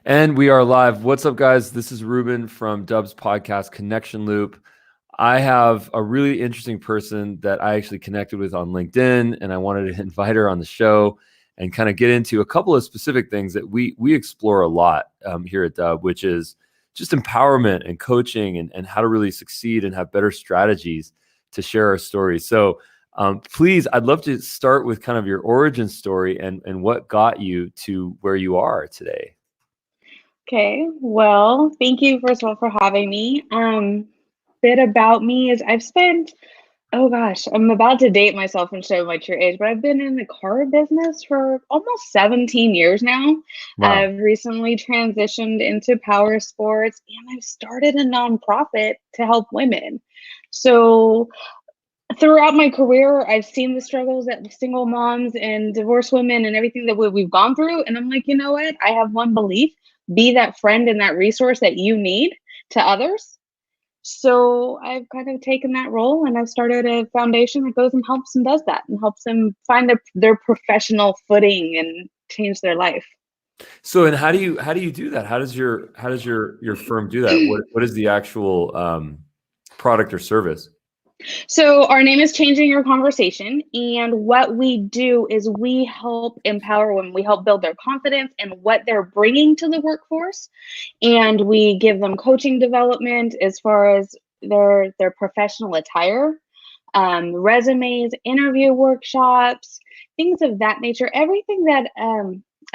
And we are live. What's up, guys? This is Ruben from Dubb's podcast, Connection Loop. I have a really interesting person that I actually connected with on LinkedIn, and I wanted to invite her on the show and kind of get into a couple of specific things that we explore a lot here at Dubb, which is just empowerment and coaching and how to really succeed and have better strategies to share our stories. So please, I'd love to start with kind of your origin story and what got you to where you are today. Okay, well, thank you first of all for having me. Bit about me is I've spent, oh gosh, I'm about to date myself and show my true age, but I've been in the car business for almost 17 years now. Wow. I've recently transitioned into power sports and I've started a nonprofit to help women. So throughout my career, I've seen the struggles that single moms and divorced women and everything that we've gone through. And I'm like, you know what? I have one belief: be that friend and that resource that you need to others. So I've kind of taken that role and I've started a foundation that goes and helps and does that and helps them find their professional footing and change their life. So, and how do you do that? How does your firm do that? What is the actual product or service? So our name is Changing Your Conversation. And what we do is we help empower women. We help build their confidence and what they're bringing to the workforce. And we give them coaching development as far as their professional attire, resumes, interview workshops, things of that nature. Everything that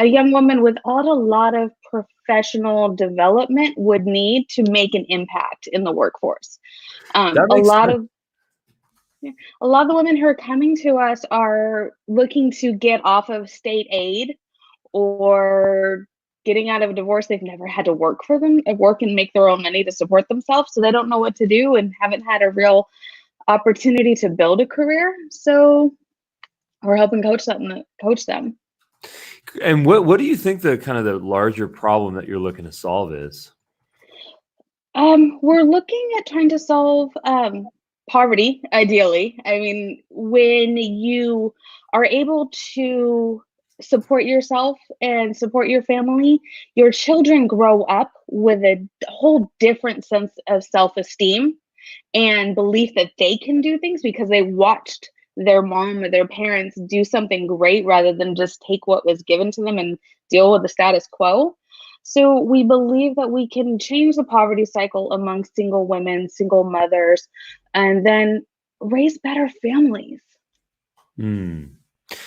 a young woman without a lot of professional development would need to make an impact in the workforce. That A makes lot sense. of yeah. A lot of the women who are coming to us are looking to get off of state aid or getting out of a divorce. They've never had to work and make their own money to support themselves. So they don't know what to do and haven't had a real opportunity to build a career. So we're helping coach them. And what do you think the kind of the larger problem that you're looking to solve is? We're looking at trying to solve poverty, ideally. I mean, when you are able to support yourself and support your family, your children grow up with a whole different sense of self-esteem and belief that they can do things because they watched their mom or their parents do something great rather than just take what was given to them and deal with the status quo. So we believe that we can change the poverty cycle among single women, single mothers, and then raise better families. Hmm.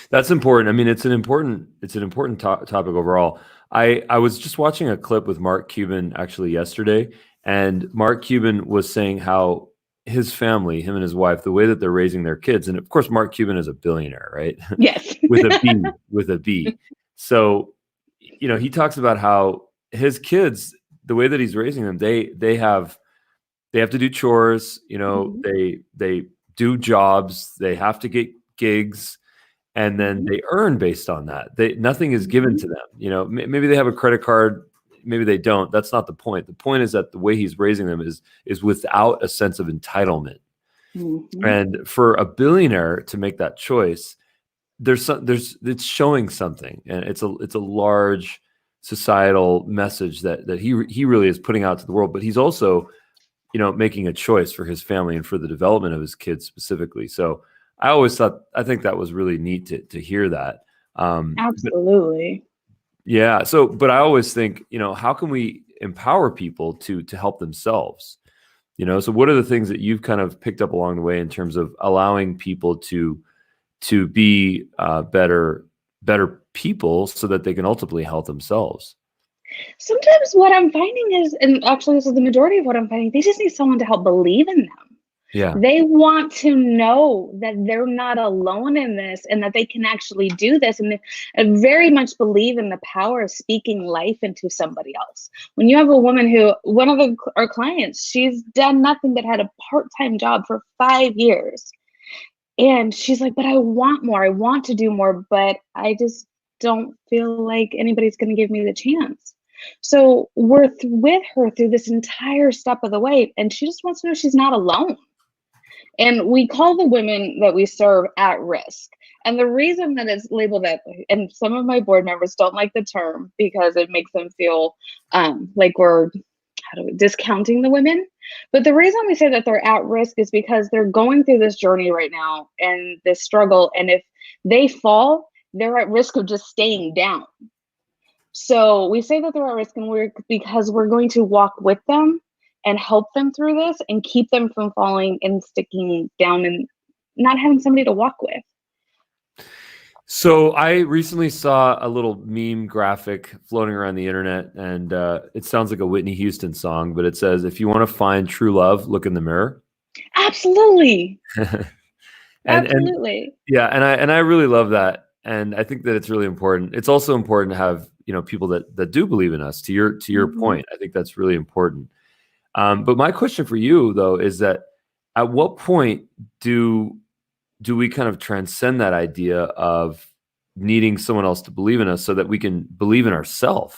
That's important. I mean, it's an important topic overall. I was just watching a clip with Mark Cuban actually yesterday, and Mark Cuban was saying how his family, him and his wife, the way that they're raising their kids, and of course, Mark Cuban is a billionaire, right? Yes. With a B. So, he talks about how his kids, the way that he's raising them, they have to do chores, Mhm. they do jobs, they have to get gigs, and then Mhm. they earn based on that. Nothing is given Mhm. to them. Maybe they have a credit card, maybe they don't. That's not the point. The point is that the way he's raising them is without a sense of entitlement. Mhm. And for a billionaire to make that choice, it's showing something, and it's a large societal message that he really is putting out to the world. But he's also making a choice for his family and for the development of his kids specifically. So I think that was really neat to hear that. But Absolutely. yeah, but I always think, how can we empower people to help themselves? So what are the things that you've kind of picked up along the way in terms of allowing people to be better people so that they can ultimately help themselves? Sometimes what I'm finding is, and actually this is the majority of what I'm finding, they just need someone to help believe in them. Yeah. They want to know that they're not alone in this and that they can actually do this. And I very much believe in the power of speaking life into somebody else. When you have a woman who, one of our clients, she's done nothing but had a part-time job for 5 years. And she's like, but I want more. I want to do more, but I just don't feel like anybody's going to give me the chance. So we're with her through this entire step of the way. And she just wants to know she's not alone. And we call the women that we serve at risk. And the reason that it's labeled that, and some of my board members don't like the term because it makes them feel like we're discounting the women. But the reason we say that they're at risk is because they're going through this journey right now and this struggle. And if they fall, they're at risk of just staying down. So we say that they're at risk because we're going to walk with them and help them through this and keep them from falling and sticking down and not having somebody to walk with. So I recently saw a little meme graphic floating around the internet, and it sounds like a Whitney Houston song, but it says, "If you want to find true love, look in the mirror." Absolutely. And yeah, and I really love that, and I think that it's really important. It's also important to have people that do believe in us. To your point, I think that's really important. But my question for you though is that at what point do we kind of transcend that idea of needing someone else to believe in us so that we can believe in ourselves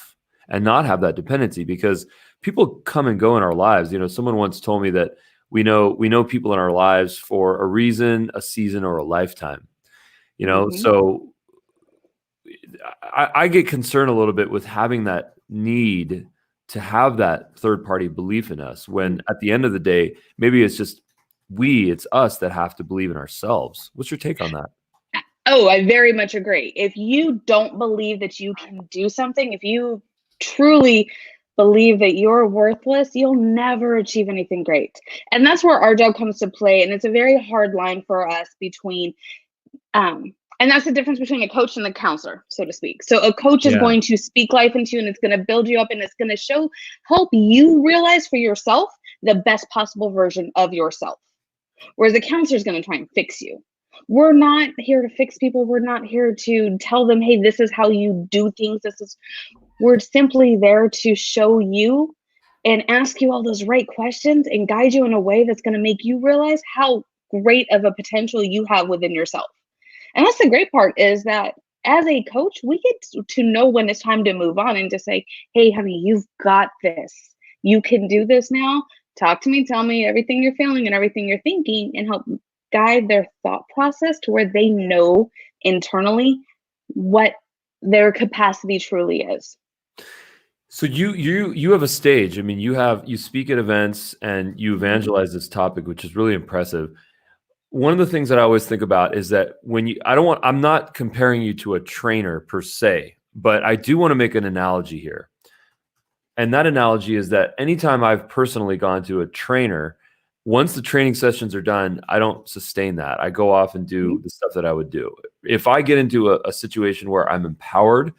and not have that dependency? Because people come and go in our lives. Someone once told me that we know people in our lives for a reason, a season, or a lifetime. So I get concerned a little bit with having that need to have that third party belief in us when at the end of the day, maybe it's just it's us that have to believe in ourselves. What's your take on that? Oh, I very much agree. If you don't believe that you can do something, if you truly believe that you're worthless, you'll never achieve anything great. And that's where our job comes to play. And it's a very hard line for us between, and that's the difference between a coach and a counselor, so to speak. So a coach is going to speak life into you and it's going to build you up and it's going to help you realize for yourself the best possible version of yourself. Whereas a counselor is going to try and fix you. We're not here to fix people. We're not here to tell them, hey, this is how you do things. We're simply there to show you and ask you all those right questions and guide you in a way that's going to make you realize how great of a potential you have within yourself. And that's the great part, is that as a coach, we get to know when it's time to move on and to say, hey, honey, you've got this. You can do this now. Talk to me, tell me everything you're feeling and everything you're thinking, and help guide their thought process to where they know internally what their capacity truly is. So you have a stage. I mean, you speak at events and you evangelize this topic, which is really impressive. One of the things that I always think about is that I'm not comparing you to a trainer per se, but I do want to make an analogy here. And that analogy is that anytime I've personally gone to a trainer, once the training sessions are done, I don't sustain that. I go off and do the stuff that I would do. If I get into a situation where I'm empowered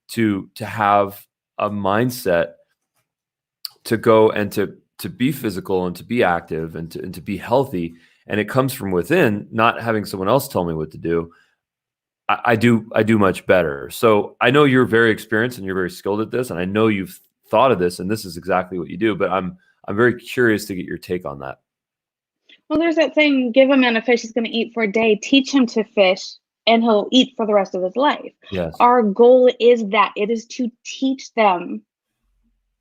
to have a mindset to go and to be physical and to be active and to be healthy, and it comes from within, not having someone else tell me what to do, I do much better. So I know you're very experienced and you're very skilled at this, and I know you've thought of this, and this is exactly what you do. But I'm very curious to get your take on that. Well, there's that saying, give a man a fish he's going to eat for a day, teach him to fish, and he'll eat for the rest of his life. Yes. Our goal is that it is to teach them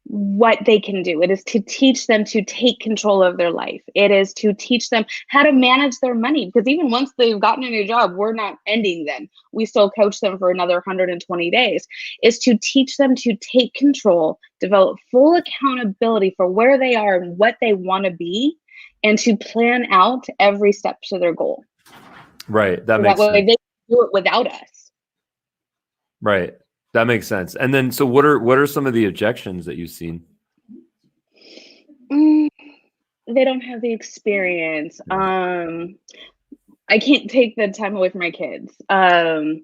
what they can do. It is to teach them to take control of their life. It is to teach them how to manage their money, because even once they've gotten a new job, we're not ending then. We still coach them for another 120 days. Is to teach them to take control, develop full accountability for where they are and what they want to be, and to plan out every step to their goal. Right. That makes sense. They can do it without us. Right. That makes sense. And then, so what are some of the objections that you've seen? They don't have the experience. I can't take the time away from my kids. I'm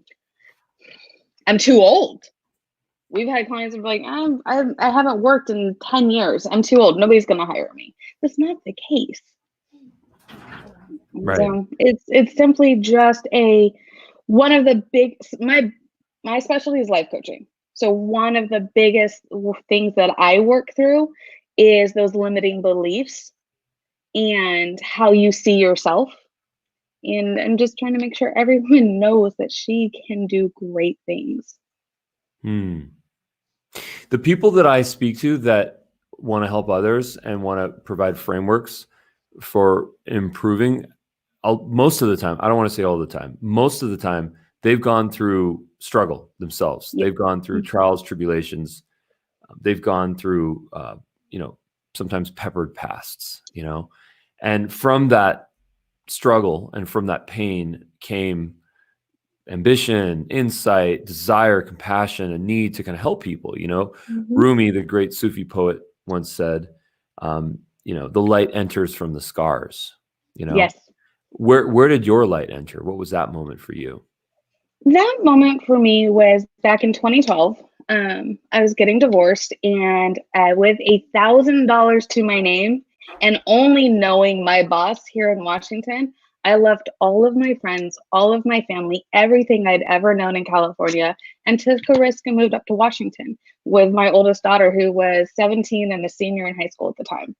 too old. We've had clients that are like, I haven't worked in 10 years. I'm too old. Nobody's going to hire me. That's not the case. Right. So it's simply just one of the big, my specialty is life coaching. So one of the biggest things that I work through is those limiting beliefs and how you see yourself. And I'm just trying to make sure everyone knows that she can do great things. The people that I speak to that want to help others and want to provide frameworks, for improving, most of the time, I don't want to say all the time, most of the time, they've gone through struggle themselves. Yep. They've gone through trials, tribulations. They've gone through, sometimes peppered pasts, and from that struggle and from that pain came ambition, insight, desire, compassion, a need to kind of help people. Rumi, the great Sufi poet, once said, the light enters from the scars. Yes. Where did your light enter? What was that moment for you? That moment for me was back in 2012. I was getting divorced, and with $1,000 to my name and only knowing my boss here in Washington, I left all of my friends, all of my family, everything I'd ever known in California, and took a risk and moved up to Washington with my oldest daughter, who was 17 and a senior in high school at the time.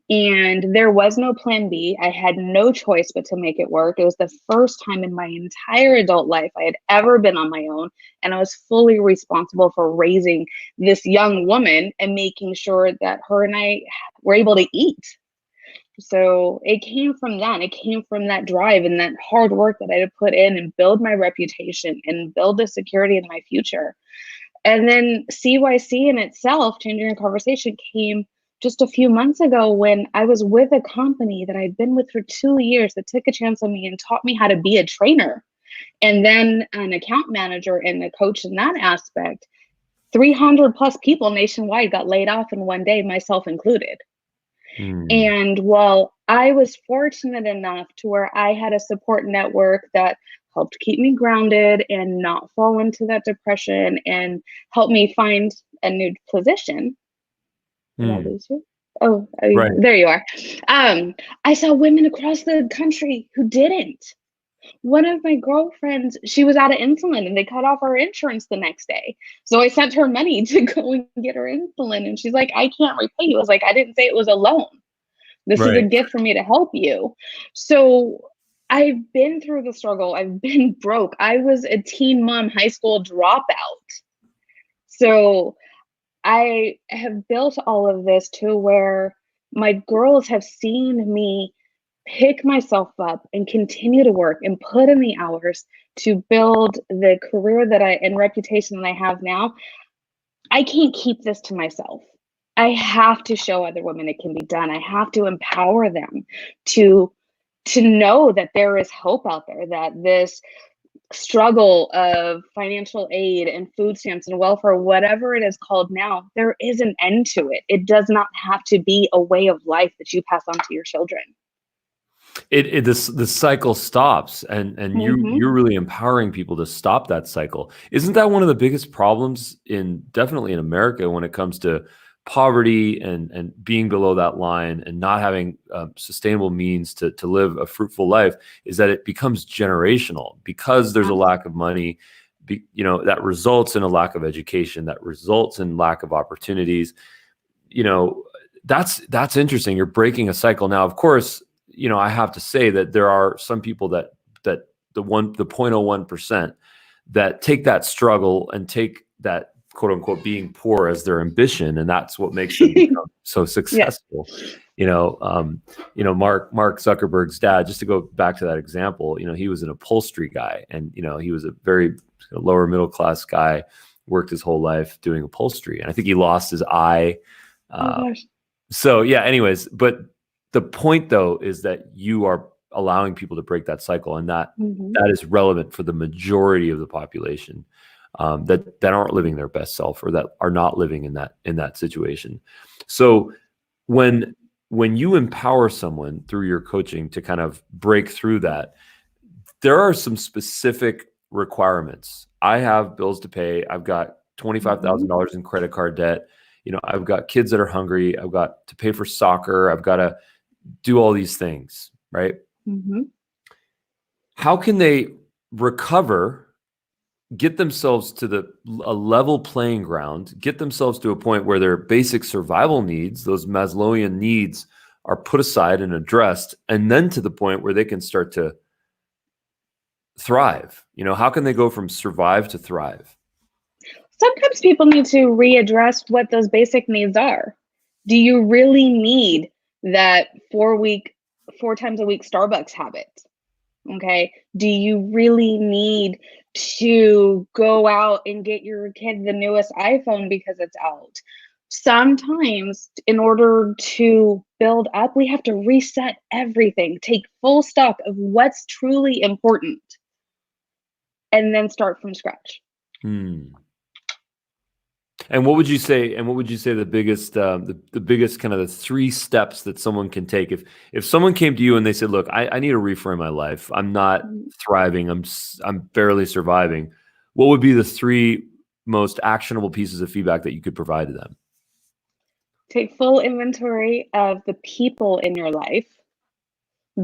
And there was no plan B. I had no choice but to make it work. It was the first time in my entire adult life I had ever been on my own. And I was fully responsible for raising this young woman and making sure that her and I were able to eat. So it came from that. It came from that drive and that hard work that I had put in and build my reputation and build the security in my future. And then CYC in itself, Changing Your Conversation, came just a few months ago when I was with a company that I'd been with for 2 years that took a chance on me and taught me how to be a trainer. And then an account manager and a coach in that aspect. 300 plus people nationwide got laid off in one day, myself included. And while I was fortunate enough to where I had a support network that helped keep me grounded and not fall into that depression and help me find a new position. Did I lose you? Oh, right. There you are. I saw women across the country who didn't. One of my girlfriends, she was out of insulin and they cut off her insurance the next day. So I sent her money to go and get her insulin. And she's like, I can't repay you. I was like, I didn't say it was a loan. This is a gift for me to help you. So I've been through the struggle. I've been broke. I was a teen mom, high school dropout. So I have built all of this to where my girls have seen me pick myself up and continue to work and put in the hours to build the career and reputation that I have now. I can't keep this to myself. I have to show other women it can be done. I have to empower them to know that there is hope out there, that this struggle of financial aid and food stamps and welfare, whatever it is called now, there is an end to it. It does not have to be a way of life that you pass on to your children. The cycle stops, and you're really empowering people to stop that cycle. Isn't that one of the biggest problems definitely in America when it comes to poverty and being below that line and not having sustainable means to live a fruitful life, is that it becomes generational because there's a lack of money, that results in a lack of education, that results in lack of opportunities. That's interesting. You're breaking a cycle. Now, of course, I have to say that there are some people that the 0.01% that take that struggle and take that quote unquote being poor as their ambition, and that's what makes them become so successful. Mark Zuckerberg's dad, just to go back to that example, he was an upholstery guy, and he was a very lower middle class guy, worked his whole life doing upholstery, and I think he lost his eye. So yeah, anyways, but the point though is that you are allowing people to break that cycle, and that is relevant for the majority of the population that aren't living their best self, or that are not living in that situation. So when you empower someone through your coaching to kind of break through that, there are some specific requirements. I have bills to pay. I've got $25,000 in credit card debt. I've got kids that are hungry. I've got to pay for soccer. I've got to do all these things, right? How can they recover, get themselves to a level playing ground, get themselves to a point where their basic survival needs, those Maslowian needs, are put aside and addressed, and then to the point where they can start to thrive? How can they go from survive to thrive? Sometimes people need to readdress what those basic needs are. Do you really need that 4-week 4 times a week Starbucks habit? Okay. Do you really need to go out and get your kid the newest iPhone because it's out? Sometimes, in order to build up, we have to reset everything, take full stock of what's truly important, and then start from scratch. Hmm. And what would you say? And what would you say the biggest, the biggest kind of the 3 steps that someone can take if someone came to you and they said, "Look, I need to reframe my life. I'm not thriving. I'm barely surviving." What would be the 3 most actionable pieces of feedback that you could provide to them? Take full inventory of the people in your life,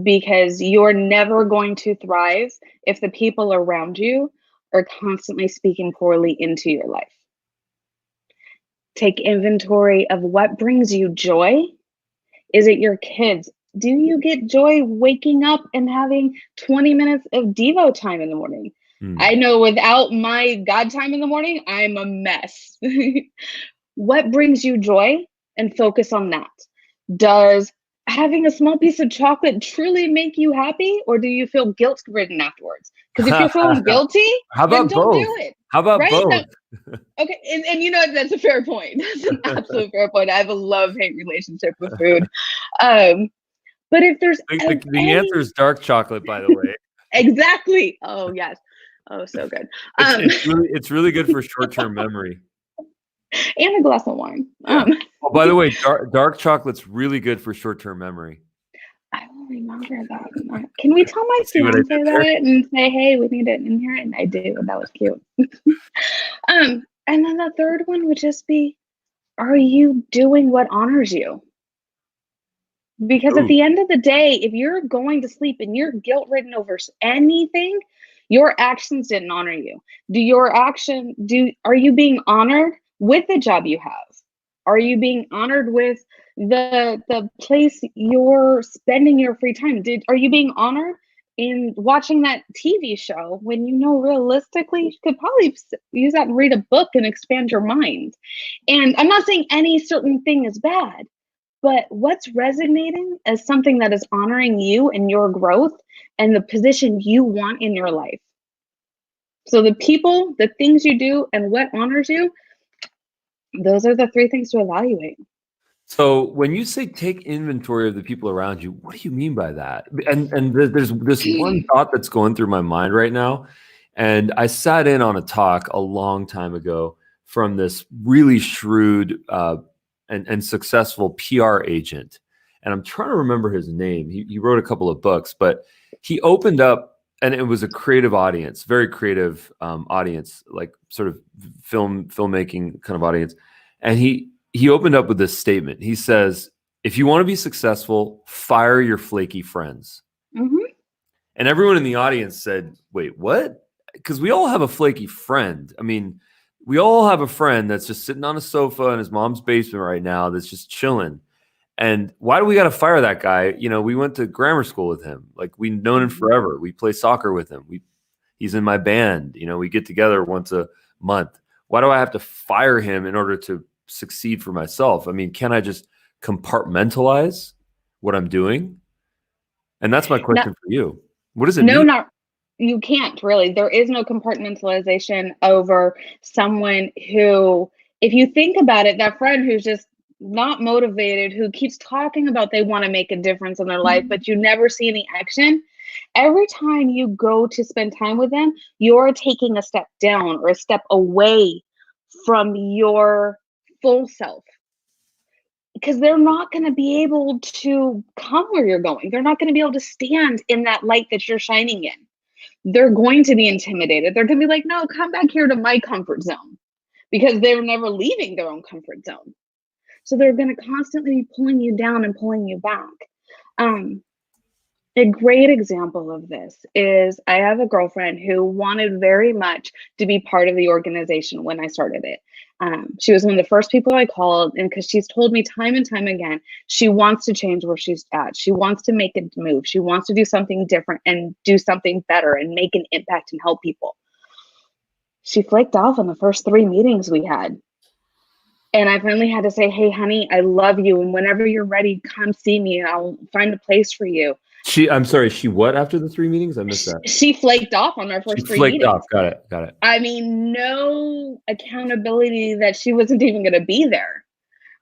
because you're never going to thrive if the people around you are constantly speaking poorly into your life. Take inventory of what brings you joy. Is it your kids? Do you get joy waking up and having 20 minutes of Devo time in the morning? I know without my God time in the morning, I'm a mess. What brings you joy? And focus on that. Does having a small piece of chocolate truly make you happy, or do you feel guilt-ridden afterwards? Because if you're feeling guilty, How then about don't both? do it. How about Right? both? Okay, and you know what? That's a fair point. That's an absolute fair point. I have a love-hate relationship with food. But if there's The answer is dark chocolate, by the way. exactly. Oh yes. Oh, so good. It's really good for short-term memory. And a glass of wine. Yeah. Oh, by the way, dark chocolate's really good for short-term memory. I will remember that. Can we tell my See what I fiance did there? that and say, hey, we need it in here? And I do. That was cute. And then the third one would just be, are you doing what honors you? Because at Ooh. the end of the day, if you're going to sleep and you're guilt-ridden over anything, your actions didn't honor you. Are you being honored with the job you have? Are you being honored with the place you're spending your free time? Are you being honored in watching that TV show when you know realistically you could probably use that and read a book and expand your mind? And I'm not saying any certain thing is bad, but what's resonating as something that is honoring you and your growth and the position you want in your life? So the people, the things you do, and what honors you, those are the 3 things to evaluate. So when you say take inventory of the people around you, what do you mean by that? And there's this one thought that's going through my mind right now. And I sat in on a talk a long time ago from this really shrewd and successful PR agent. And I'm trying to remember his name. He wrote a couple of books, but he opened up, and it was a creative audience, very creative audience, like sort of filmmaking kind of audience. And he opened up with this statement. He says, if you want to be successful, fire your flaky friends. Mm-hmm. And everyone in the audience said, wait, what? Because we all have a flaky friend. I mean, we all have a friend that's just sitting on a sofa in his mom's basement right now that's just chilling. And why do we got to fire that guy? You know, we went to grammar school with him. Like, we've known him forever. We play soccer with him. He's in my band. You know, we get together once a month. Why do I have to fire him in order to succeed for myself? I mean, can I just compartmentalize what I'm doing? And that's my question for you. What does it mean? You can't really. There is no compartmentalization over someone who, if you think about it, that friend who's just not motivated, who keeps talking about they want to make a difference in their life, but you never see any action. Every time you go to spend time with them, you're taking a step down or a step away from your full self, because they're not going to be able to come where you're going. They're not going to be able to stand in that light that you're shining in. They're going to be intimidated. They're going to be like, no, come back here to my comfort zone, because they're never leaving their own comfort zone. So they're going to constantly be pulling you down and pulling you back. A great example of this is I have a girlfriend who wanted very much to be part of the organization when I started it. She was one of the first people I called, and because she's told me time and time again, she wants to change where she's at. She wants to make a move. She wants to do something different and do something better and make an impact and help people. She flaked off on the first 3 meetings we had. And I finally had to say, hey, honey, I love you. And whenever you're ready, come see me and I'll find a place for you. I'm sorry, she what after the 3 meetings? I missed that. She flaked off on our She first three flaked off. meetings. Got it. Got it. I mean, no accountability that she wasn't even going to be there.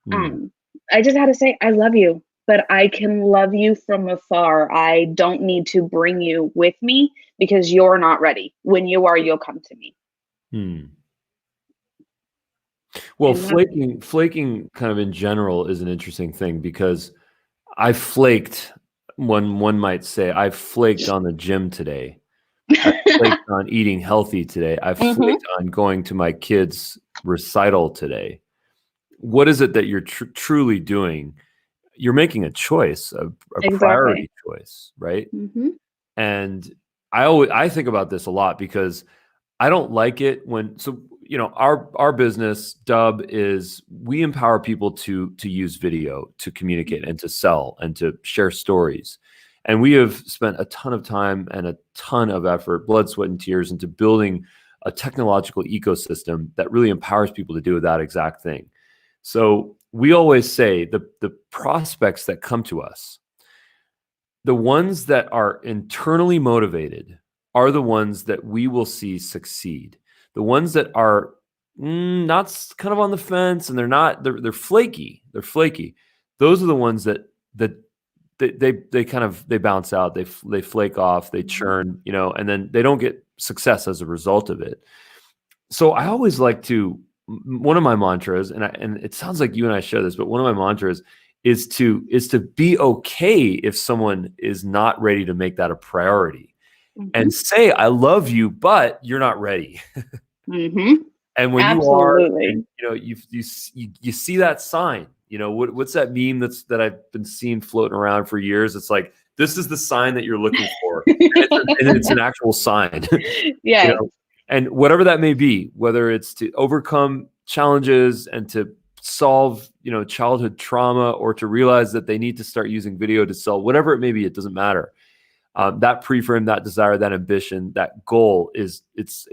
Mm. I just had to say, I love you, but I can love you from afar. I don't need to bring you with me because you're not ready. When you are, you'll come to me. Hmm. Well, And that's flaking kind of in general is an interesting thing because I flaked, one might say, I flaked on the gym today. I flaked on eating healthy today. I Mhm. flaked on going to my kids' recital today. What is it that you're truly doing? You're making a choice, a Exactly. priority choice, right? Mhm. And I think about this a lot because I don't like it when our business Dubb is we empower people to use video to communicate and to sell and to share stories. And we have spent a ton of time and a ton of effort, blood, sweat, and tears into building a technological ecosystem that really empowers people to do that exact thing. So we always say the prospects that come to us, the ones that are internally motivated are the ones that we will see succeed. The ones that are not kind of on the fence and they're flaky. They're flaky. Those are the ones that they kind of they bounce out. They flake off. They Mhm. churn. And then they don't get success as a result of it. So I always like to one of my mantras, and it sounds like you and I share this, but one of my mantras is to be okay if someone is not ready to make that a priority Mhm. and say I love you, but you're not ready. Mhm. And when you are, and Absolutely. you see that sign. What's that meme that I've been seeing floating around for years? It's like this is the sign that you're looking for, and it's an actual sign. you Yes. know, and whatever that may be, whether it's to overcome challenges and to solve, childhood trauma or to realize that they need to start using video to sell, whatever it may be, it doesn't matter. That pre-frame, that desire, that ambition, that goal it's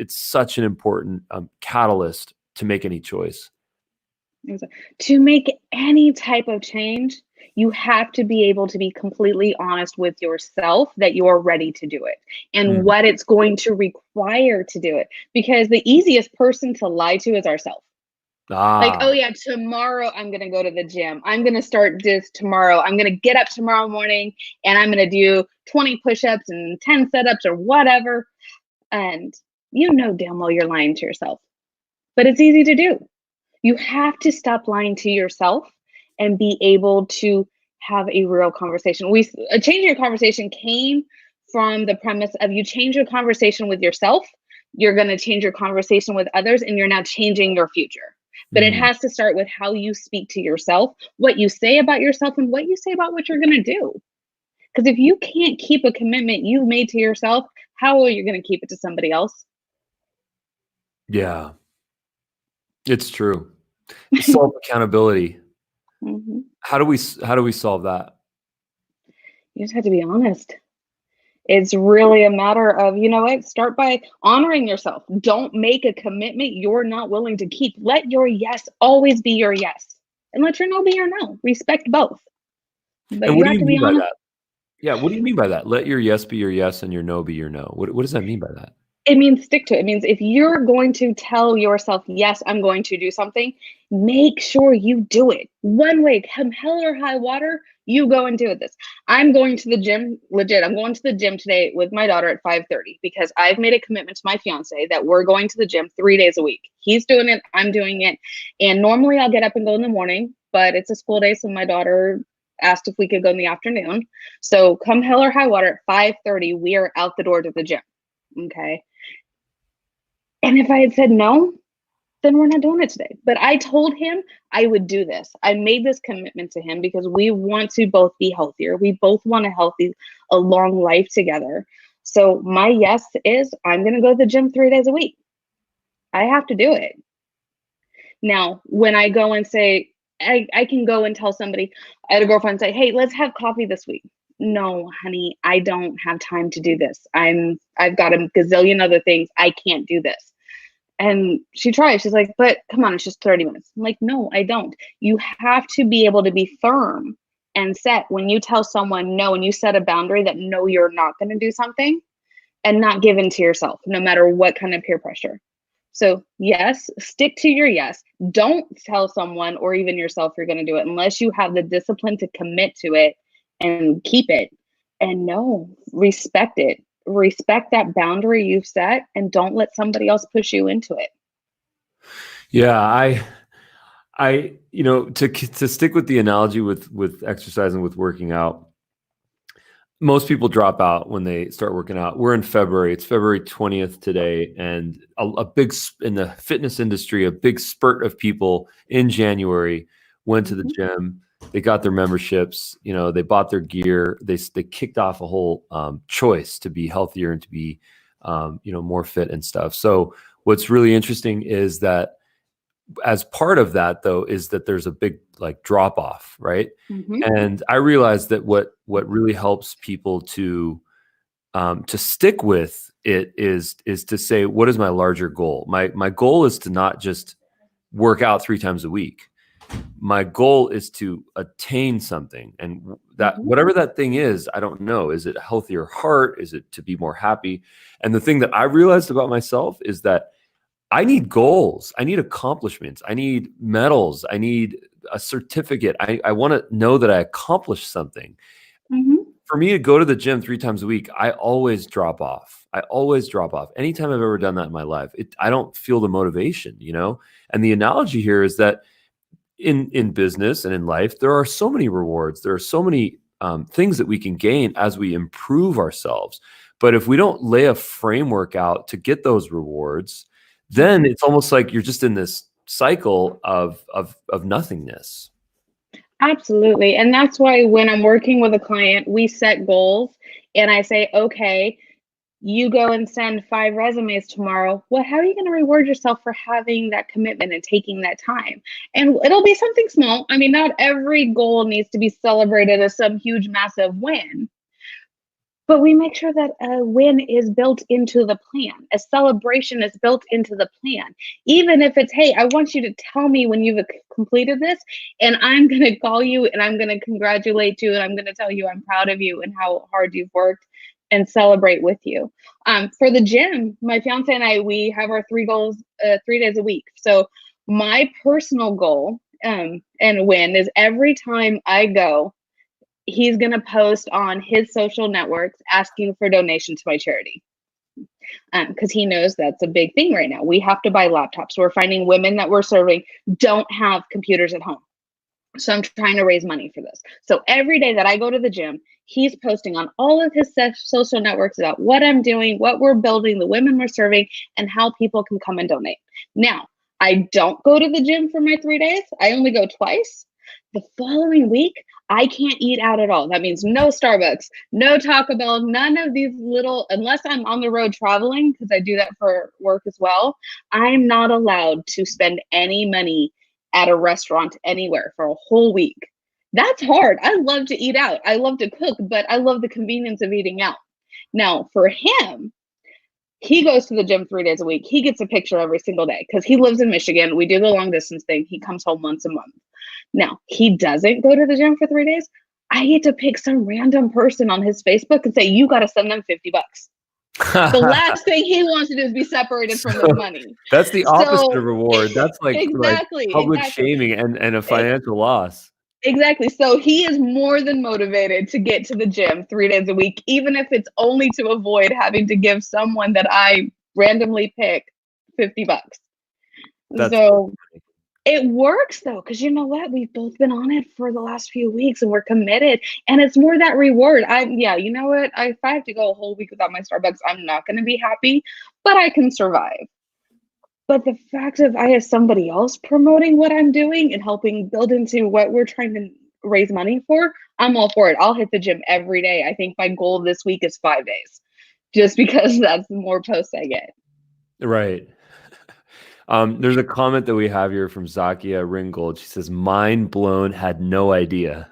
such an important catalyst to make any choice. To make any type of change, you have to be able to be completely honest with yourself that you're ready to do it and Mm. what it's going to require to do it. Because the easiest person to lie to is ourselves. Like, Ah, oh yeah, tomorrow I'm gonna go to the gym. I'm gonna start this tomorrow. I'm gonna get up tomorrow morning and I'm gonna do 20 push-ups and 10 setups or whatever. And you know damn well you're lying to yourself. But it's easy to do. You have to stop lying to yourself and be able to have a real conversation. A change your conversation came from the premise of you change your conversation with yourself, you're going to change your conversation with others, and you're now changing your future. But it mhm. has to start with how you speak to yourself, what you say about yourself, and what you say about what you're going to do. Because if you can't keep a commitment you've made to yourself, how are you going to keep it to somebody else? Yeah, it's true. Self accountability. Mhm. How do we solve that? You just have to be honest. It's really a matter of, you know what, start by honoring yourself. Don't make a commitment you're not willing to keep. Let your yes always be your yes, and let your no be your no. Respect both. But And you what do have you to be mean by honest. that? Yeah, what do you mean by that? Let your yes be your yes and your no be your no. What does that mean by that? It means stick to it. It means if you're going to tell yourself, yes, I'm going to do something, make sure you do it. One way, come hell or high water, you go and do this. I'm going to the gym, legit. I'm going to the gym today with my daughter at 5:30 because I've made a commitment to my fiance that we're going to the gym 3 days a week. He's doing it, I'm doing it. And normally I'll get up and go in the morning, but it's a school day, so my daughter asked if we could go in the afternoon. So come hell or high water at 5:30, we are out the door to the gym. Okay. And if I had said no, then we're not doing it today. But I told him I would do this. I made this commitment to him because we want to both be healthier. We both want a long life together. So my yes is I'm going to go to the gym 3 days a week. I have to do it. Now, when I go and say, I can go and tell somebody, I had a girlfriend say, hey, let's have coffee this week. No, honey, I don't have time to do this. I've got a gazillion other things. I can't do this. And she tried. She's like, but come on, it's just 30 minutes. I'm like, no, I don't. You have to be able to be firm and set when you tell someone no, and you set a boundary that no, you're not going to do something, and not give in to yourself, no matter what kind of peer pressure. So, yes, stick to your yes. Don't tell someone or even yourself you're going to do it unless you have the discipline to commit to it and keep it. And no, respect it. Respect that boundary you've set and don't let somebody else push you into it. Yeah, to stick with the analogy with exercising, with working out, most people drop out when they start working out. We're in February. It's February 20th today, and a big in the fitness industry, a big spurt of people in January went to the gym. They got their memberships. They bought their gear. They kicked off a whole choice to be healthier and to be more fit and stuff. So what's really interesting is that as part of that, though, is that there's a big drop off, right? And I realized that what really helps people to stick with it is to say, what is my larger goal? My goal is to not just work out 3 times a week. My goal is to attain something, and that whatever that thing is, I don't know. Is it a healthier heart? Is it to be more happy? And the thing that I realized about myself is that I need goals. I need accomplishments. I need medals. I need a certificate. I want to know that I accomplished something. For me to go to the gym 3 times a week, I always drop off. Anytime I've ever done that in my life, I don't feel the motivation, And the analogy here is that in business and in life, there are so many rewards. There are so many things that we can gain as we improve ourselves. But if we don't lay a framework out to get those rewards, then it's almost like you're just in this cycle of nothingness. Absolutely. And that's why when I'm working with a client, we set goals and I say, okay, you go and send 5 resumes tomorrow. Well, how are you going to reward yourself for having that commitment and taking that time? And it'll be something small. I mean, not every goal needs to be celebrated as some huge, massive win. But we make sure that a win is built into the plan. A celebration is built into the plan. Even if it's, hey, I want you to tell me when you've completed this, and I'm going to call you and I'm going to congratulate you and I'm going to tell you I'm proud of you and how hard you've worked and celebrate with you. For the gym, my fiance and I, we have our 3 goals 3 days a week. So my personal goal and win is every time I go, he's going to post on his social networks asking for donation to my charity. Because he knows that's a big thing right now. We have to buy laptops. We're finding women that we're serving don't have computers at home. So I'm trying to raise money for this. So every day that I go to the gym, he's posting on all of his social networks about what I'm doing, what we're building, the women we're serving, and how people can come and donate. Now, I don't go to the gym for my 3 days. I only go twice. The following week, I can't eat out at all. That means no Starbucks, no Taco Bell, none of these unless I'm on the road traveling, because I do that for work as well. I'm not allowed to spend any money at a restaurant anywhere for a whole week. That's hard. I love to eat out. I love to cook, but I love the convenience of eating out. Now, for him, he goes to the gym 3 days a week. He gets a picture every single day because he lives in Michigan. We do the long distance thing. He comes home once a month. Now, he doesn't go to the gym for 3 days. I get to pick some random person on his Facebook and say, you got to send them $50. The last thing he wants to do is be separated from the money. That's the opposite of reward. That's exactly, public shaming and a financial loss. Exactly. So he is more than motivated to get to the gym 3 days a week, even if it's only to avoid having to give someone that I randomly pick $50. So it works though, because you know what? We've both been on it for the last few weeks and we're committed. And it's more that reward. You know what? If I have to go a whole week without my Starbucks, I'm not going to be happy, but I can survive. But the fact of I have somebody else promoting what I'm doing and helping build into what we're trying to raise money for, I'm all for it. I'll hit the gym every day. I think my goal this week is 5 days, just because that's the more posts I get. Right. There's a comment that we have here from Zakia Ringgold. She says, mind blown, had no idea.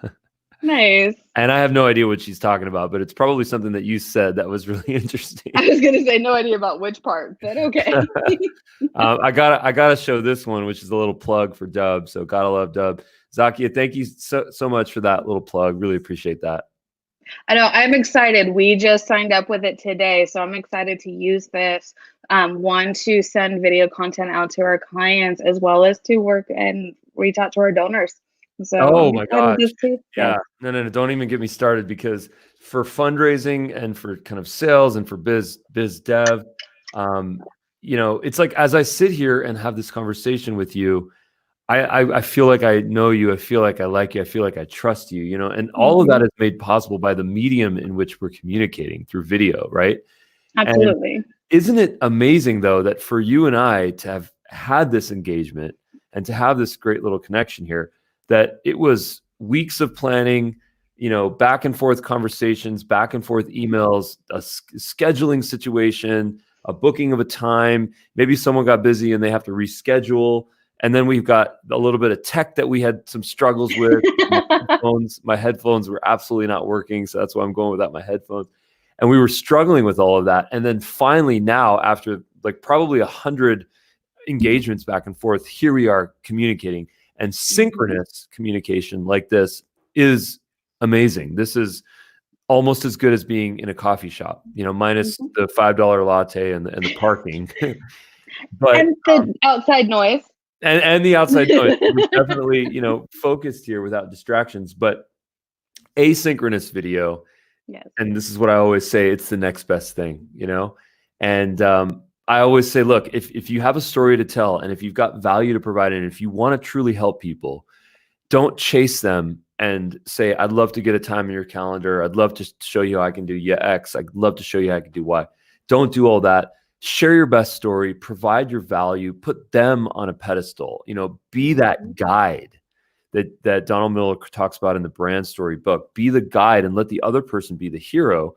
Nice. And I have no idea what she's talking about, but it's probably something that you said that was really interesting. I was gonna say no idea about which part, but okay. I gotta show this one, which is a little plug for Dubb. So gotta love Dubb. Zakia, thank you so much for that little plug. Really appreciate that. I know, I'm excited. We just signed up with it today, so I'm excited to use this. One, to send video content out to our clients, as well as to work and reach out to our donors. So Oh I'm my excited gosh. to see. Yeah. No. Don't even get me started, because for fundraising and for kind of sales and for biz dev, it's like, as I sit here and have this conversation with you, I feel like I know you. I feel like I like you. I feel like I trust you, and all of that is made possible by the medium in which we're communicating through video, right? Absolutely. And isn't it amazing, though, that for you and I to have had this engagement and to have this great little connection here, that it was weeks of planning, back and forth conversations, back and forth emails, a scheduling situation, a booking of a time. Maybe someone got busy and they have to reschedule. And then we've got a little bit of tech that we had some struggles with. My headphones were absolutely not working. So that's why I'm going without my headphones. And we were struggling with all of that. And then finally now, after like probably 100 engagements back and forth, here we are communicating. And synchronous communication like this is amazing. This is almost as good as being in a coffee shop, minus the $5 latte and the parking. But and the outside noise. And the outside noise. We're definitely, focused here without distractions. But asynchronous video, Yes. and this is what I always say, it's the next best thing, And I always say, look, if you have a story to tell, and if you've got value to provide, and if you want to truly help people, don't chase them and say, I'd love to get a time in your calendar. I'd love to show you how I can do X. I'd love to show you how I can do Y. Don't do all that. Share your best story, provide your value, put them on a pedestal, be that guide that Donald Miller talks about in the Brand Story book. Be the guide and let the other person be the hero,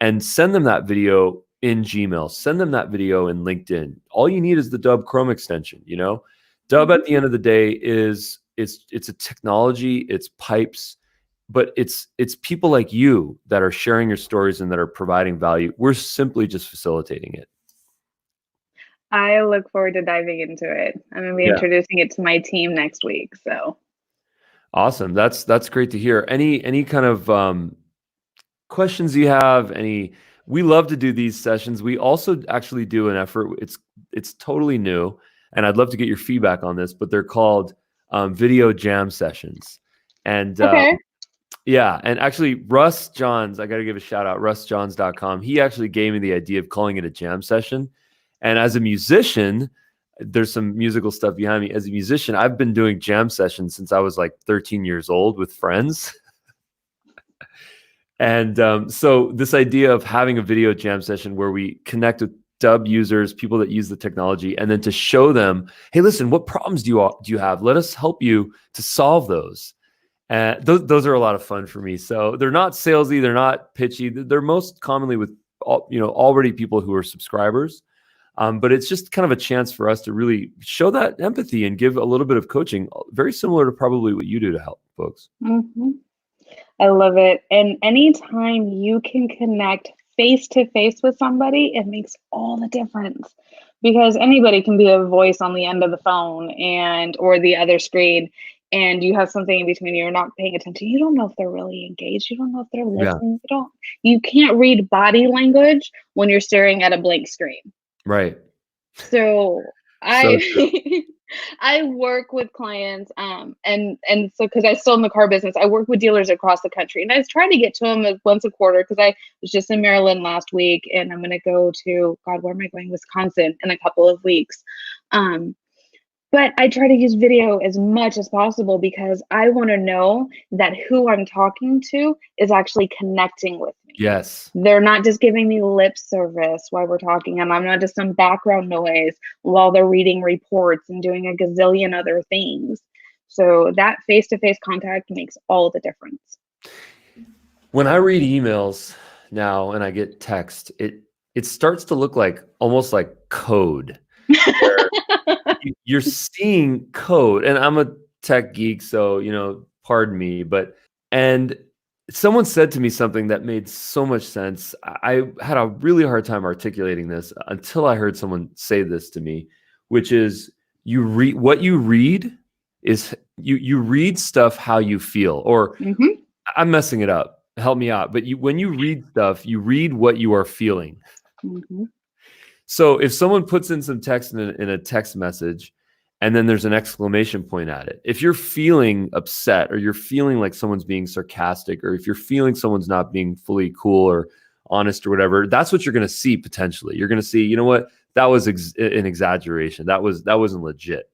and send them that video in Gmail, send them that video in LinkedIn. All you need is the Dubb Chrome extension, Dubb at the end of the day it's a technology, it's pipes, but it's people like you that are sharing your stories and that are providing value. We're simply just facilitating it. I look forward to diving into it. I'm going to be introducing it to my team next week. So awesome. That's great to hear. Any kind of questions you have? We love to do these sessions. We also actually do an effort. It's totally new, and I'd love to get your feedback on this, but they're called video jam sessions. And yeah, and actually Russ Johns, I got to give a shout out, russjohns.com. He actually gave me the idea of calling it a jam session. And as a musician, there's some musical stuff behind me. As a musician, I've been doing jam sessions since I was like 13 years old with friends. And so this idea of having a video jam session where we connect with Dubb users, people that use the technology, and then to show them, hey, listen, what problems do you have? Let us help you to solve those. And those are a lot of fun for me. So they're not salesy, they're not pitchy. They're most commonly with already people who are subscribers. But it's just kind of a chance for us to really show that empathy and give a little bit of coaching, very similar to probably what you do to help folks. I love it. And anytime you can connect face to face with somebody, it makes all the difference, because anybody can be a voice on the end of the phone or the other screen, and you have something in between, you're not paying attention. You don't know if they're really engaged. You don't know if they're listening. You can't read body language when you're staring at a blank screen. Right. So I work with clients, and so, because I still in the car business, I work with dealers across the country, and I try to get to them once a quarter, because I was just in Maryland last week, and I'm going to go to, where am I going? Wisconsin in a couple of weeks. But I try to use video as much as possible, because I want to know that who I'm talking to is actually connecting with me. Yes. They're not just giving me lip service while we're talking, and I'm not just some background noise while they're reading reports and doing a gazillion other things. So that face-to-face contact makes all the difference. When I read emails now and I get text, it starts to look like almost like code. You're seeing code, and I'm a tech geek, so pardon me, and someone said to me something that made so much sense. I had a really hard time articulating this until I heard someone say this to me, which is what you read is you read stuff how you feel, or Mm-hmm. I'm messing it up. Help me out. But when you read stuff, you read what you are feeling. Mm-hmm. So if someone puts in some text in a text message, and then there's an exclamation point at it, if you're feeling upset, or you're feeling like someone's being sarcastic, or if you're feeling someone's not being fully cool or honest or whatever, that's what you're going to see potentially. You're going to see, you know what, that was an exaggeration. That wasn't legit,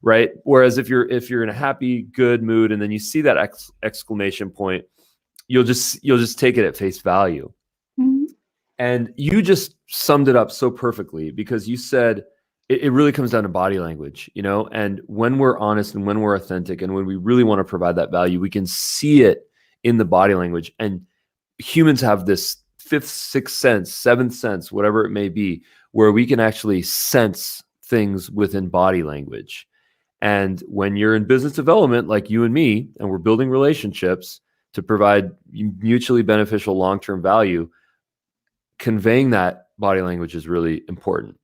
right? Whereas if you're in a happy, good mood, and then you see that exclamation point, you'll just take it at face value. Mm-hmm. And you just summed it up so perfectly, because you said it really comes down to body language, and when we're honest and when we're authentic and when we really want to provide that value, we can see it in the body language. And humans have this fifth, sixth sense, seventh sense, whatever it may be, where we can actually sense things within body language. And when you're in business development, like you and me, and we're building relationships to provide mutually beneficial long-term value, conveying that body language is really important.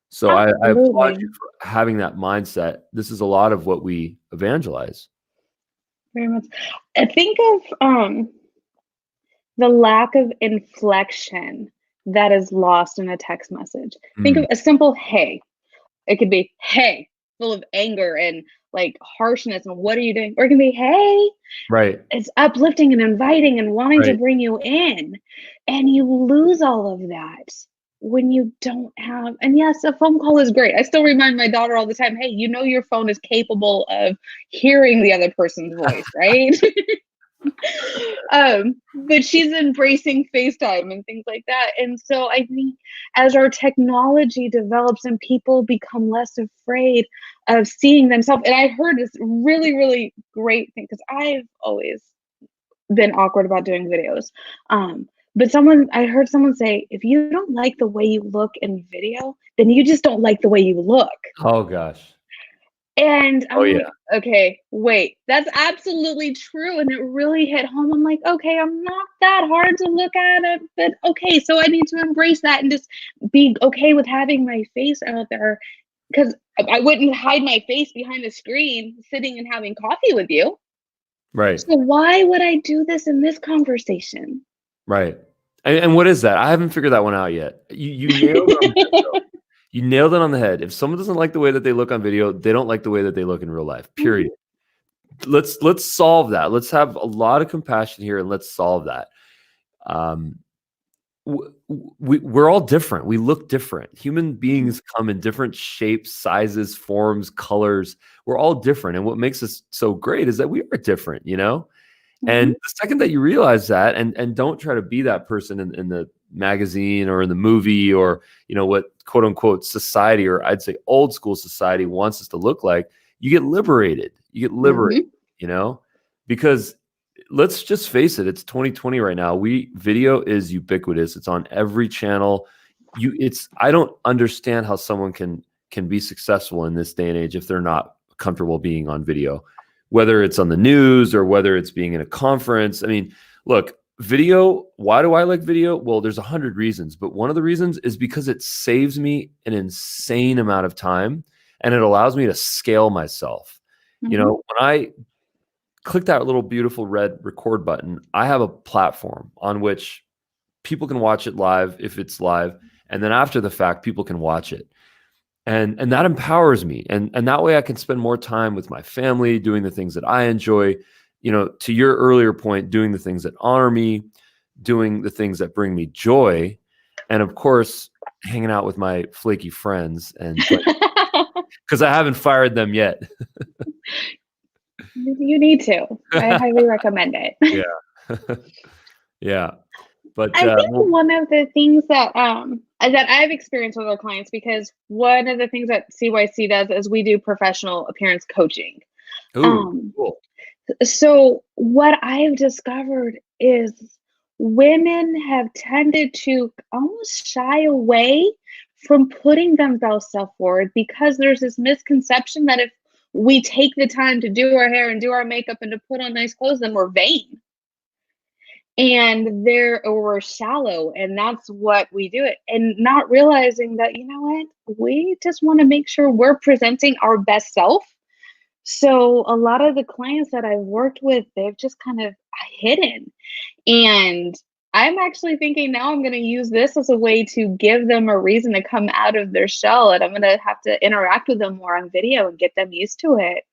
So I applaud Absolutely. you for having that mindset. This is a lot of what we evangelize. Very much. I think of the lack of inflection that is lost in a text message. Think Mm, of a simple hey. It could be hey, full of anger and like harshness and what are you doing? Or it can be hey, right, it's uplifting and inviting and wanting to right. bring you in. And you lose all of that when you don't have, and yes, a phone call is great. I still remind my daughter all the time, hey, your phone is capable of hearing the other person's voice, right? But she's embracing FaceTime and things like that. And so I think as our technology develops and people become less afraid of seeing themselves, and I heard this really, really great thing because I've always been awkward about doing videos. But I heard someone say, if you don't like the way you look in video, then you just don't like the way you look. Oh gosh. And Oh I'm yeah. like, okay, wait, that's absolutely true. And it really hit home. I'm like, okay, I'm not that hard to look at it, but okay, so I need to embrace that and just be okay with having my face out there because I wouldn't hide my face behind the screen sitting and having coffee with you. Right. So why would I do this in this conversation? Right. And what is that? I haven't figured that one out yet. You nailed it on the head, though. You nailed it on the head. If someone doesn't like the way that they look on video, they don't like the way that they look in real life. Period. Mhm, Let's solve that. Let's have a lot of compassion here, and let's solve that. Um, we're all different. We look different. Human mhm, beings come in different shapes, sizes, forms, colors. We're all different. And what makes us so great is that we are different, And mhm, the second that you realize that, and don't try to be that person in the magazine or in the movie, or what quote unquote society, or I'd say old school society, wants us to look like, you get liberated. You get liberated, mhm, because let's just face it, it's 2020 right now. Video is ubiquitous. It's on every channel. I don't understand how someone can be successful in this day and age if they're not comfortable being on video, whether it's on the news or whether it's being in a conference. I mean, look, video, why do I like video? Well, there's 100 reasons, but one of the reasons is because it saves me an insane amount of time, and it allows me to scale myself. mhm, When I click that little beautiful red record button, I have a platform on which people can watch it live if it's live, and then after the fact, people can watch it. And that empowers me. And that way I can spend more time with my family, doing the things that I enjoy, to your earlier point, doing the things that honor me, doing the things that bring me joy, and of course, hanging out with my flaky friends, and because I haven't fired them yet. You need to. I highly recommend it. Yeah. Yeah. But I think well, one of the things that I've experienced with our clients, because one of the things that CYC does is we do professional appearance coaching. ooh, Um, cool. so what I've discovered is women have tended to almost shy away from putting themselves self-forward because there's this misconception that if we take the time to do our hair and do our makeup and to put on nice clothes, then we're vain. and we're shallow, and that's what we do it, and not realizing that, you know what, we just want to make sure we're presenting our best self. So a lot of the clients that I've worked with, they've just kind of hidden. And I'm actually thinking now I'm going to use this as a way to give them a reason to come out of their shell. And I'm going to have to interact with them more on video and get them used to it.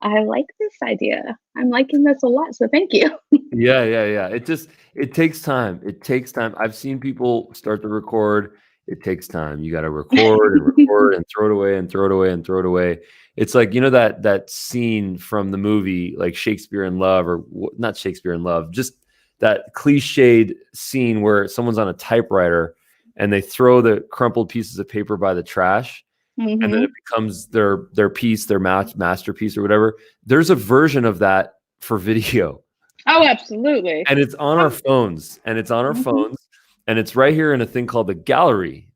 I like this idea. I'm liking this a lot. So thank you. Yeah. It takes time. It takes time. I've seen people start to record. It takes time. You got to record and record and throw it away and throw it away and throw it away. It's like, you know, that scene from the movie, like Shakespeare in Love, or not Shakespeare in Love, just that cliched scene where someone's on a typewriter and they throw the crumpled pieces of paper by the trash. And then it becomes their piece, their masterpiece or whatever. There's a version of that for video. Oh, absolutely. And it's on our phones, and it's right here in a thing called the gallery.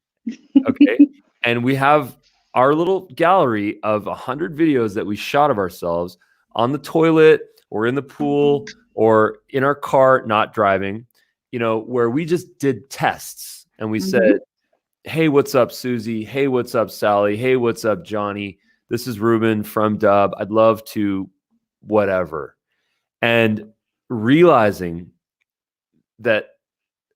Okay. And we have our little gallery of 100 videos that we shot of ourselves on the toilet or in the pool or in our car, not driving, you know, where we just did tests and we said, hey, what's up, Susie? Hey, what's up, Sally? Hey, what's up, Johnny? This is Ruben from Dubb. I'd love to whatever. And realizing that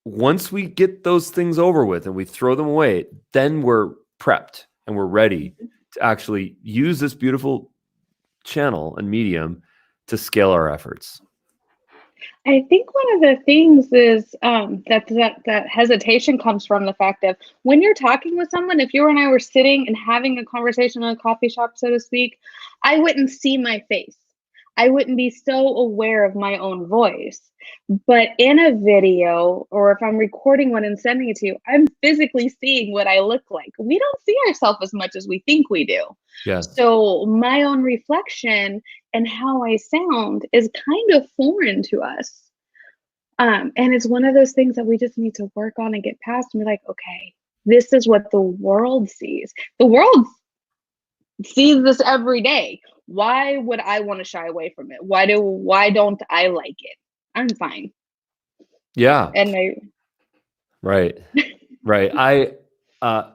once we get those things over with and we throw them away, then we're prepped and we're ready to actually use this beautiful channel and medium to scale our efforts. I think one of the things is that hesitation comes from the fact of when you're talking with someone, if you and I were sitting and having a conversation in a coffee shop, so to speak, I wouldn't see my face. I wouldn't be so aware of my own voice. But in a video, or if I'm recording one and sending it to you, I'm physically seeing what I look like. We don't see ourselves as much as we think we do. Yes. So my own reflection and how I sound is kind of foreign to us. And it's one of those things that we just need to work on and get past and be like, okay, this is what the world sees. The world sees this every day. Why would I want to shy away from it? Why don't I like it? I'm fine. Yeah. And Right.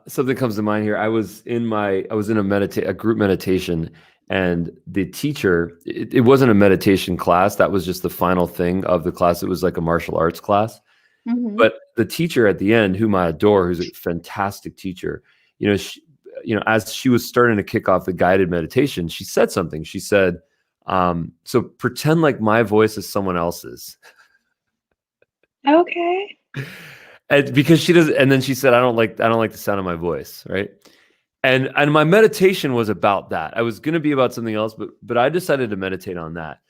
Something comes to mind here. I was in a group meditation, and the teacher, it wasn't a meditation class. That was just the final thing of the class. It was like a martial arts class. But the teacher at the end, whom I adore, who's a fantastic teacher, as she was starting to kick off the guided meditation, she said something. She said, so pretend like my voice is someone else's. okay. And because she doesn't, and then she said, I don't like the sound of my voice. Right. And my meditation was about that. I was going to be about something else, but I decided to meditate on that,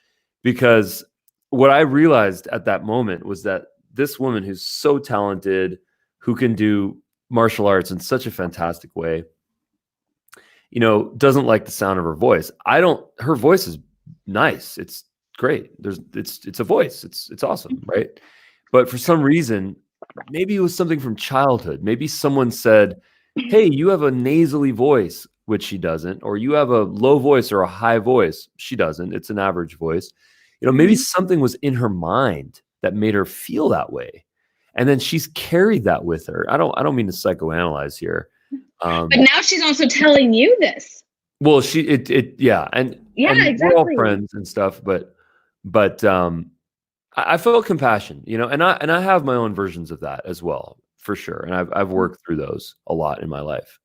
because what I realized at that moment was that this woman who's so talented, who can do martial arts in such a fantastic way, doesn't like the sound of her voice. Her voice is nice. It's great. It's a voice. It's awesome. Right. But for some reason, maybe it was something from childhood. Maybe someone said, hey, you have a nasally voice, which she doesn't, or you have a low voice or a high voice. She doesn't. It's an average voice. Maybe something was in her mind that made her feel that way. And then she's carried that with her. I don't mean to psychoanalyze here. But now she's also telling you this. Well, exactly. We're all friends and stuff, but I felt compassion, and I have my own versions of that as well, for sure. And I've worked through those a lot in my life.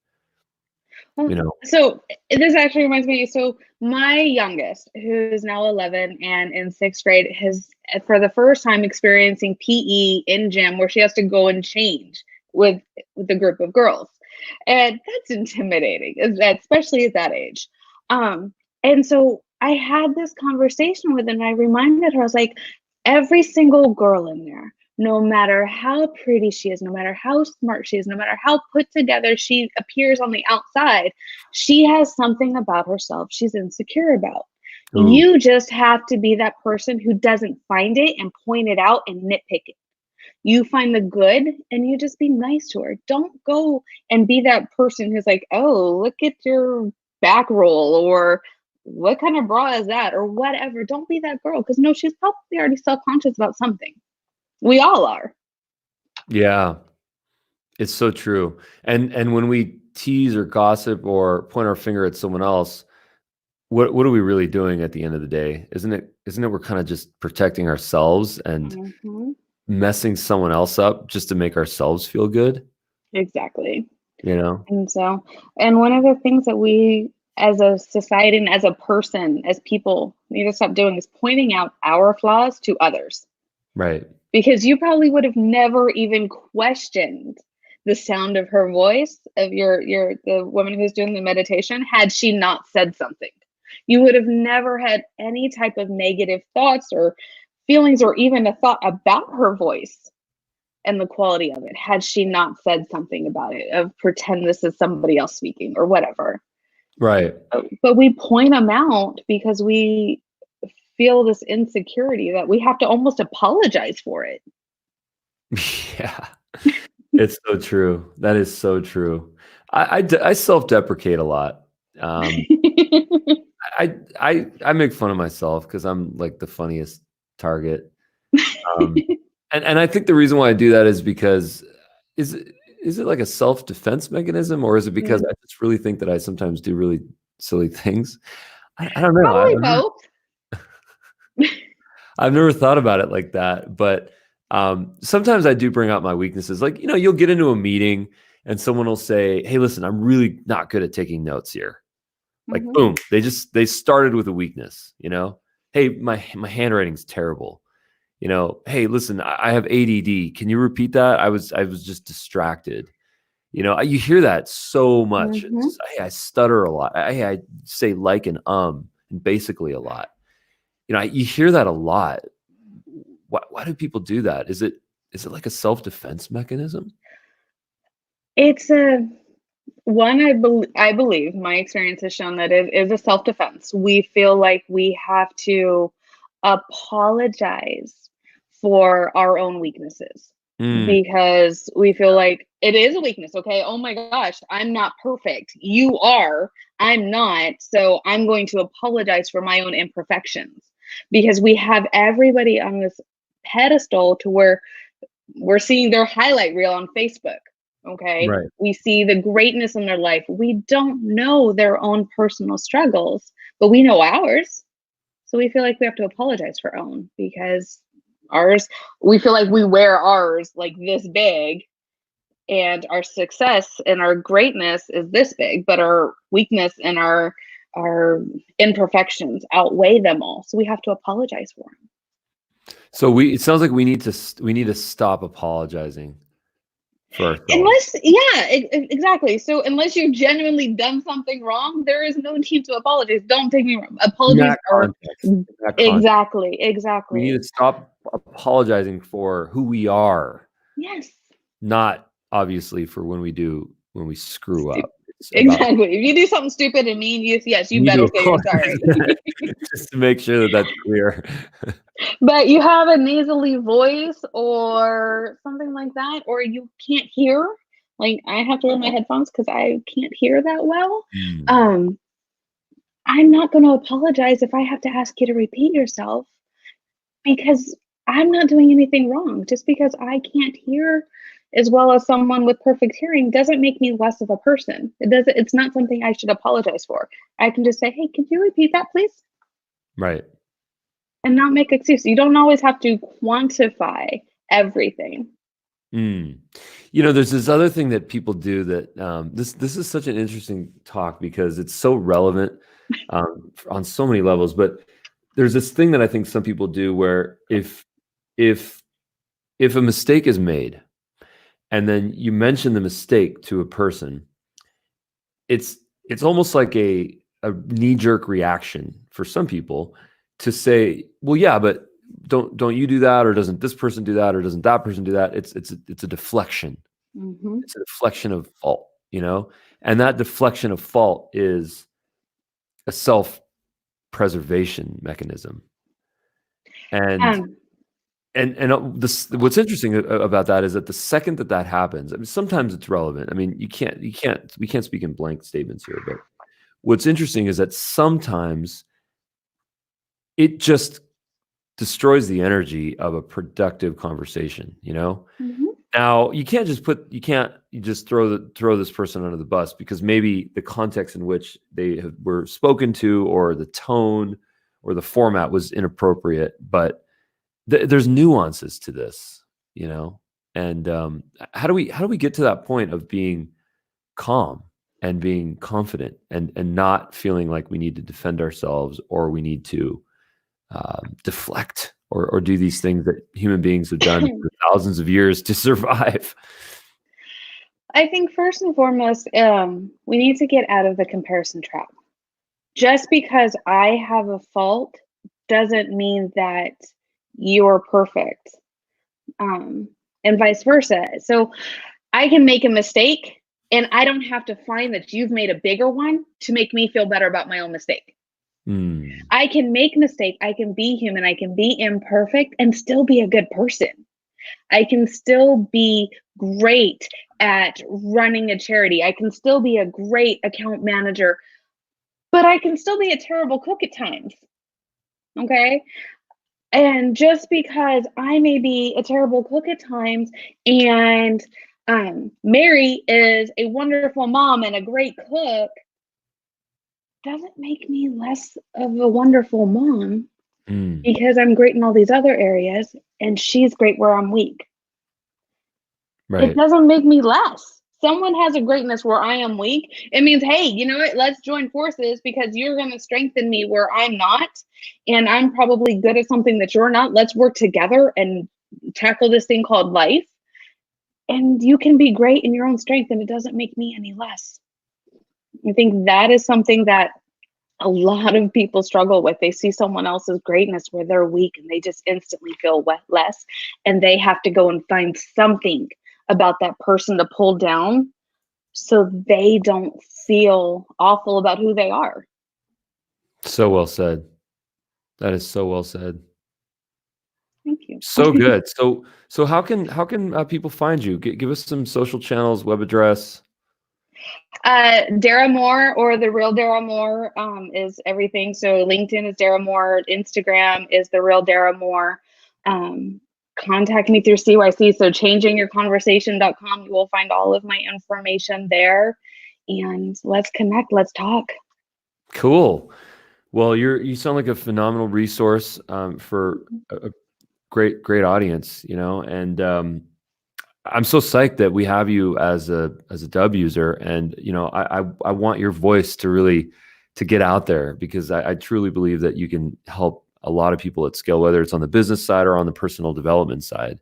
So this actually reminds me. So my youngest, who's now 11 and in 6th grade, has for the first time experiencing PE in gym, where she has to go and change with a group of girls, and that's intimidating, especially at that age. And so I had this conversation with her, and I reminded her, I was like, every single girl in there, no matter how pretty she is, no matter how smart she is, no matter how put together she appears on the outside, she has something about herself she's insecure about. Ooh. You just have to be that person who doesn't find it and point it out and nitpick it. You find the good and you just be nice to her. Don't go and be that person who's like, oh, look at your back roll, or what kind of bra is that, or whatever. Don't be that girl, because no, she's probably already self-conscious about something. We all are. Yeah, it's so true. And when we tease or gossip or point our finger at someone else, what are we really doing at the end of the day? Isn't it we're kind of just protecting ourselves and Mm-hmm. messing someone else up just to make ourselves feel good, Exactly. you know? And so, and one of the things that we as a society and as a person, as people, need to stop doing is pointing out our flaws to others. Right. Because you probably would have never even questioned the sound of her voice, of the woman who's doing the meditation, had she not said something. You would have never had any type of negative thoughts or feelings or even a thought about her voice and the quality of it had she not said something about it, of pretend this is somebody else speaking or whatever. Right. But we point them out because we feel this insecurity that we have to almost apologize for it. Yeah. It's so true. That is so true. I self-deprecate a lot. Um, I make fun of myself because I'm like the funniest target. And I think the reason why I do that is because is it like a self-defense mechanism, or is it because I just really think that I sometimes do really silly things? I don't know. Probably both. I've never thought about it like that, but sometimes I do bring out my weaknesses. Like, you'll get into a meeting and someone will say, "Hey, listen, I'm really not good at taking notes here." Like, boom, they started with a weakness, Hey, my handwriting's terrible. Hey, listen, I have ADD. Can you repeat that? I was just distracted. You hear that so much. It's just, hey, I stutter a lot. I say like and basically a lot. You hear that a lot. Why do people do that? Is it like a self-defense mechanism? It's a one, I believe my experience has shown that it is a self-defense. We feel like we have to apologize for our own weaknesses Mm, because we feel like it is a weakness. Okay. Oh my gosh, I'm not perfect. You are. I'm not. So I'm going to apologize for my own imperfections because we have everybody on this pedestal to where we're seeing their highlight reel on Facebook. Okay. right. We see the greatness in their life. We don't know their own personal struggles, but we know ours. So we feel like we have to apologize for our own because ours, we feel like we wear ours like this big, and our success and our greatness is this big, but our weakness and our imperfections outweigh them all. So we have to apologize for them. So it sounds like we need to stop apologizing for ourselves. Unless, yeah, exactly. So unless you've genuinely done something wrong, there is no need to apologize. Don't take me wrong. In Apologies that are context, exactly, we need exactly. to stop apologizing for who we are, Yes. not obviously for when we screw Stu- up. It's about Exactly. If you do something stupid and mean, yes, we you need to better say you're apologize sorry. just to make sure that that's clear. But you have a nasally voice or something like that, or you can't hear. Like I have to wear my headphones because I can't hear that well. Mm, Um, I'm not going to apologize if I have to ask you to repeat yourself because I'm not doing anything wrong. Just because I can't hear as well as someone with perfect hearing doesn't make me less of a person. It's not something I should apologize for. I can just say, "Hey, can you repeat that, please?" right. And not make excuses. You don't always have to quantify everything. Mm. There's this other thing that people do that this is such an interesting talk because it's so relevant on so many levels. But there's this thing that I think some people do where if a mistake is made and then you mention the mistake to a person, it's almost like a knee-jerk reaction for some people to say, well, yeah, but don't you do that, or doesn't this person do that, or doesn't that person do that? It's a deflection. Mhm. It's a deflection of fault, and that deflection of fault is a self-preservation mechanism. And Um, this, what's interesting about that is that the second that happens, I mean, sometimes it's relevant. I mean, we can't speak in blank statements here, but what's interesting is that sometimes it just destroys the energy of a productive conversation, you know? Mhm. Now, you can't just throw this person under the bus, because maybe the context in which were spoken to, or the tone or the format was inappropriate, but there's nuances to this, you know? And how do we get to that point of being calm and being confident, and not feeling like we need to defend ourselves, or we need to deflect, or do these things that human beings have done for thousands of years to survive? I think first and foremost, we need to get out of the comparison trap. Just because I have a fault doesn't mean that you're perfect, and vice versa. So I can make a mistake, and I don't have to find that you've made a bigger one to make me feel better about my own mistake. Mm, I can make mistakes, I can be human, I can be imperfect and still be a good person. I can still be great at running a charity. I can still be a great account manager, but I can still be a terrible cook at times. Okay. And just because I may be a terrible cook at times, and Mary is a wonderful mom and a great cook, doesn't make me less of a wonderful mom mm, because I'm great in all these other areas and she's great where I'm weak. It right. doesn't make me less. Someone has a greatness where I am weak. It means, hey, you know what? Let's join forces because you're going to strengthen me where I'm not. And I'm probably good at something that you're not. Let's work together and tackle this thing called life. And you can be great in your own strength, and it doesn't make me any less. I think that is something that a lot of people struggle with. They see someone else's greatness where they're weak and they just instantly feel less, and they have to go and find something about that person to pull down so they don't feel awful about who they are. So well said. That is so well said. Thank you. So good. So how can people find you? Give us some social channels, web address. Dara Moore, or the real Dara Moore, is everything. So LinkedIn is Dara Moore, Instagram is the real Dara Moore. Contact me through CYC. So changingyourconversation.com. You will find all of my information there. And let's connect. Let's talk. Cool. Well, you sound like a phenomenal resource for a great audience, you know, and I'm so psyched that we have you as a Dubb user, and you know, I want your voice to really to get out there, because I truly believe that you can help a lot of people at scale, whether it's on the business side or on the personal development side.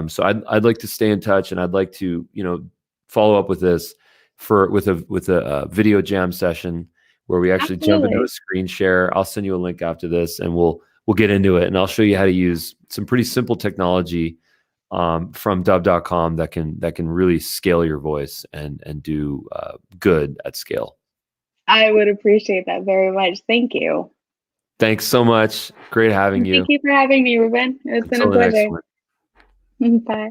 So I'd like to stay in touch, and I'd like to, you know, follow up with this with a video jam session where we actually jump into a Absolutely. screen share. I'll send you a link after this, and we'll get into it, and I'll show you how to use some pretty simple technology from Dubb.com that can really scale your voice and do good at scale. I would appreciate that very much. Thank you. Thanks so much. Great having And thank you. you for having me, Ruben. It's been a Until the next pleasure. one. Bye.